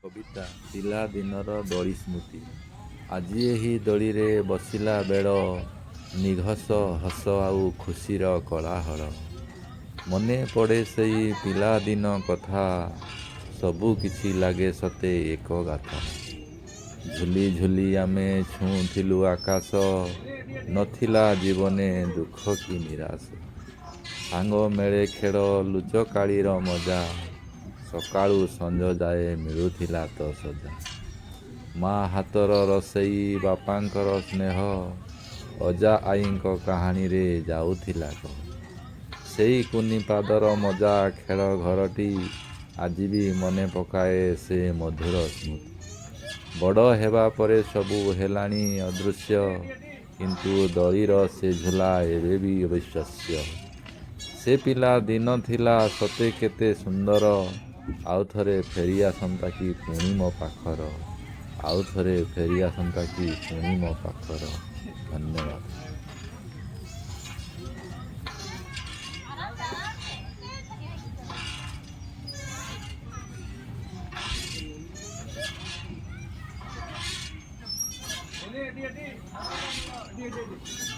କବିତା ପିଲାଦିନର ଦୋଳି ସ୍ମୃତି। ଆଜି ଏହି ଦୋଳିରେ ବସିଲା ବେଳ ନିଘସ ହସ ଆଉ ଖୁସିର କୋଳାହଳ। ମନେ ପଡ଼େ ସେଇ ପିଲାଦିନ କଥା, ସବୁ କିଛି ଲାଗେ ସତେ ଏକ ଗାଥା। ଝୁଲି ଝୁଲି ଆମେ ଛୁଉଁଥିଲୁ ଆକାଶ, ନଥିଲା ଜୀବନେ ଦୁଃଖ କି ନିରାଶ। ସାଙ୍ଗ ମେଳେ ଖେଳ ଲୁଚକାଳିର ମଜା, ସକାଳୁ ସଞ୍ଜ ଯାଏ ମିଳୁଥିଲା ତ ସଜା। ମା ହାତର ରୋଷେଇ, ବାପାଙ୍କର ସ୍ନେହ, ଅଜା ଆଈଙ୍କ କାହାଣୀରେ ଯାଉଥିଲା କହ। ସେଇ କୁନି ପାଦର ମଜା ଖେଳ ଘରଟି, ଆଜି ବି ମନେ ପକାଏ ସେ ମଧୁର ସ୍ମୃତି। ବଡ଼ ହେବା ପରେ ସବୁ ହେଲାଣି ଅଦୃଶ୍ୟ, କିନ୍ତୁ ଦୋଳିର ସେ ଝୁଲା ଏବେ ବି ଅବିଶ୍ୱାସ୍ୟ। ସେ ପିଲା ଦିନ ଥିଲା ସତେ କେତେ ସୁନ୍ଦର, ଆଉ ଥରେ ଫେରି ଆସନ୍ତା କି ପୁଣି ମୋ ପାଖର, ଆଉ ଥରେ ଫେରି ଆସନ୍ତା କି ପୁଣି ମୋ ପାଖର। ଧନ୍ୟବାଦ। এটি